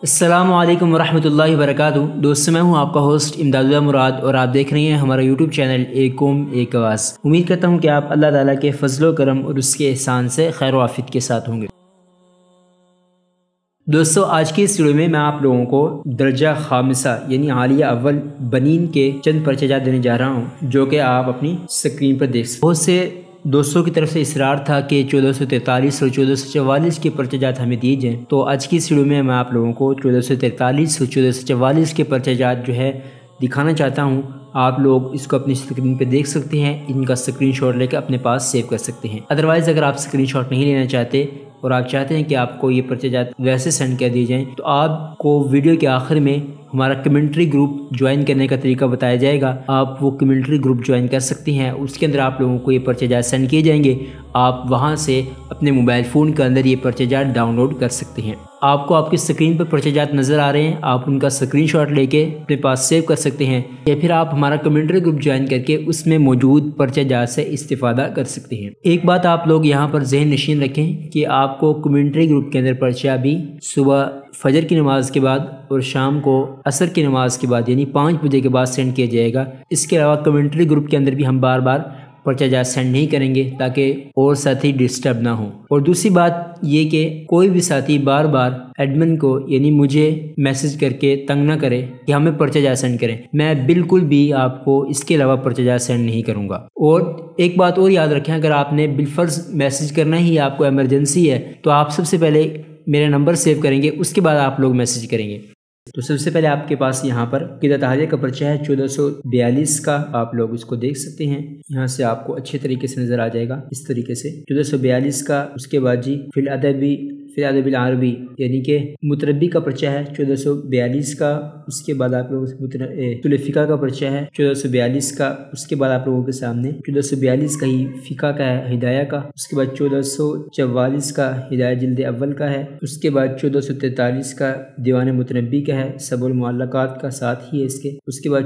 السلام علیکم ورحمۃ اللہ وبرکاتہ۔ دوستو میں ہوں آپ کا ہوسٹ امداد مراد اور آپ دیکھ رہے ہیں ہمارا یوٹیوب چینل ایک قوم ایک آواز۔ امید کرتا ہوں کہ آپ اللہ تعالیٰ کے فضل و کرم اور اس کے احسان سے خیر و عافیت کے ساتھ ہوں گے۔ دوستو آج کی اس ویڈیو میں آپ لوگوں کو درجہ خامسہ یعنی عالیہ اول بنین کے چند پرچہ جات دینے جا رہا ہوں جو کہ آپ اپنی سکرین پر دیکھ سکتے ہیں۔ بہت سے دوستوں کی طرف سے اصرار تھا کہ 1443 اور 1444 کے پرچہ جات ہمیں دیے جائیں، تو آج کی اس ویڈیو میں آپ لوگوں کو 1443 اور 1444 کے پرچہ جات جو ہے دکھانا چاہتا ہوں۔ آپ لوگ اس کو اپنی سکرین پہ دیکھ سکتے ہیں، ان کا سکرین شاٹ لے کے اپنے پاس سیو کر سکتے ہیں۔ ادروائز اگر آپ سکرین شاٹ نہیں لینا چاہتے اور آپ چاہتے ہیں کہ آپ کو یہ پرچہ جات ویسے سینڈ کر دی جائیں، تو آپ کو ویڈیو کے آخر میں ہمارا کمیونٹری گروپ جوائن کرنے کا طریقہ بتایا جائے گا۔ آپ وہ کمیونٹری گروپ جوائن کر سکتے ہیں، اس کے اندر آپ لوگوں کو یہ پرچہ جات سینڈ کیے جائیں گے۔ آپ وہاں سے اپنے موبائل فون کے اندر یہ پرچہ جات ڈاؤن لوڈ کر سکتے ہیں۔ آپ کو آپ کی سکرین پر پرچہ جات نظر آ رہے ہیں، آپ ان کا سکرین شاٹ لے کے اپنے پاس سیو کر سکتے ہیں، یا پھر آپ ہمارا کمیونٹری گروپ جوائن کر کے اس میں موجود پرچہ جات سے استفادہ کر سکتے ہیں۔ ایک بات آپ لوگ یہاں پر ذہن نشین رکھیں کہ آپ کو کمیونٹری گروپ کے اندر پرچہ بھی صبح فجر کی نماز کے بعد اور شام کو عصر کی نماز کے بعد یعنی 5 بجے کے بعد سینڈ کیا جائے گا۔ اس کے علاوہ کمیونٹری گروپ کے اندر بھی ہم بار بار پرچہ جات سینڈ نہیں کریں گے تاکہ اور ساتھی ڈسٹرب نہ ہوں۔ اور دوسری بات یہ کہ کوئی بھی ساتھی بار بار ایڈمن کو یعنی مجھے میسج کر کے تنگ نہ کرے کہ ہمیں پرچہ جات سینڈ کریں، میں بالکل بھی آپ کو اس کے علاوہ پرچہ جات سینڈ نہیں کروں گا۔ اور ایک بات اور یاد رکھیں، اگر آپ نے بالفرض میسج کرنا ہی آپ کو ایمرجنسی ہے تو آپ سب سے پہلے میرا نمبر سیو کریں گے، اس کے بعد آپ لوگ میسج کریں گے۔ تو سب سے پہلے آپ کے پاس یہاں پر عقیدہ طہاریہ کا پرچہ ہے 1442 کا، آپ لوگ اس کو دیکھ سکتے ہیں۔ یہاں سے آپ کو اچھے طریقے سے نظر آ جائے گا اس طریقے سے 1442 کا۔ اس کے بعد جی فی الادب العربی یعنی کہ متربی کا پرچہ ہے 1442 کا۔ اس کے بعد آپ لوگوں سے فقہ کا پرچہ ہے 1442 کا۔ اس کے بعد آپ لوگوں کے سامنے 1442 کا ہی فقہ کا ہے ہدایہ کا۔ اس کے بعد 1444 کا ہدایہ جلد اول کا ہے۔ اس کے بعد 1443 کا دیوان متنبی کا ہے، سب المعلقات کا ساتھ ہی ہے اس کے۔ اس کے بعد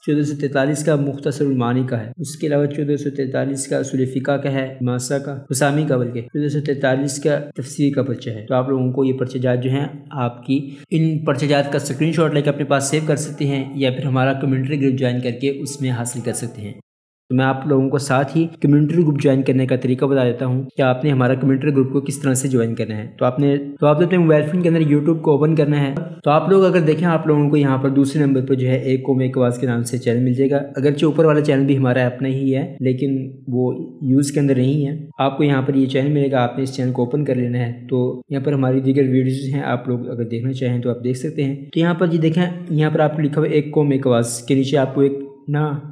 1443 کا مختصر المعانی کا ہے۔ اس کے علاوہ 1443 کا اصول فقہ کا ہے، ماسا کا حسامی کا، بلکہ 1443 کا تفسیر کا پرچہ ہے۔ تو آپ لوگوں کو یہ پرچہ جات جو ہیں آپ کی ان پرچہ جات کا سکرین شاٹ لے کے اپنے پاس سیو کر سکتے ہیں، یا پھر ہمارا کمیونٹری گروپ جوائن کر کے اس میں حاصل کر سکتے ہیں۔ تو میں آپ لوگوں کو ساتھ ہی کمیونٹری گروپ جوائن کرنے کا طریقہ بتا دیتا ہوں کہ آپ نے ہمارا کمیونٹری گروپ کو کس طرح سے جوائن کرنا ہے۔ تو آپ نے اپنے موبائل فون کے اندر یوٹیوب کو اوپن کرنا ہے۔ تو آپ لوگ اگر دیکھیں آپ لوگوں کو یہاں پر دوسرے نمبر پر جو ہے ایک قوم ایک آواز کے نام سے چینل مل جائے گا، اگرچہ اوپر والا چینل بھی ہمارا اپنا ہی ہے لیکن وہ یوز کے اندر نہیں ہے۔ آپ کو یہاں پر یہ چینل ملے گا، آپ نے اس چینل کو اوپن کر لینا ہے۔ تو یہاں پر ہماری دیگر ویڈیوز ہیں، آپ لوگ اگر دیکھنا چاہیں تو آپ دیکھ سکتے ہیں۔ تو یہاں پر جی دیکھیں، یہاں پر آپ کو لکھا ہوا ایک قوم ایک آواز کے نیچے آپ کو ایک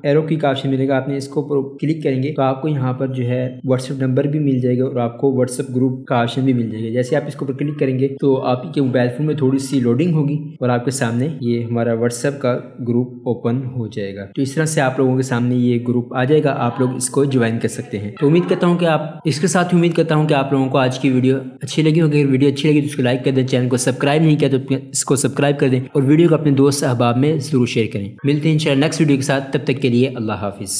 ایرو کی کا آپشن ملے گا، آپ نے اس کو کلک کریں گے تو آپ کو یہاں پر جو ہے واٹس ایپ نمبر بھی مل جائے گا اور آپ کو واٹس ایپ گروپ کا آپشن بھی مل جائے گا۔ جیسے آپ اس کو کلک کریں گے تو آپ کے موبائل فون میں تھوڑی سی لوڈنگ ہوگی اور آپ کے سامنے یہ ہمارا واٹس ایپ کا گروپ اوپن ہو جائے گا۔ تو اس طرح سے آپ لوگوں کے سامنے یہ گروپ آ جائے گا، آپ لوگ اس کو جوائن کر سکتے ہیں۔ تو امید کرتا ہوں کہ امید کرتا ہوں کہ آپ لوگوں کو آج کی ویڈیو اچھی لگی ہوگی۔ اگر ویڈیو اچھی لگی تو اس کو لائک کر دیں، چینل کو سبسکرائب نہیں کیا تو اس کو سبسکرائب کر دیں اور ویڈیو کو اپنے دوست احباب میں ضرور شیئر کریں۔ ملتے ہیں انشاءاللہ نیکسٹ ویڈیو کے ساتھ، تب تک کے لیے اللہ حافظ۔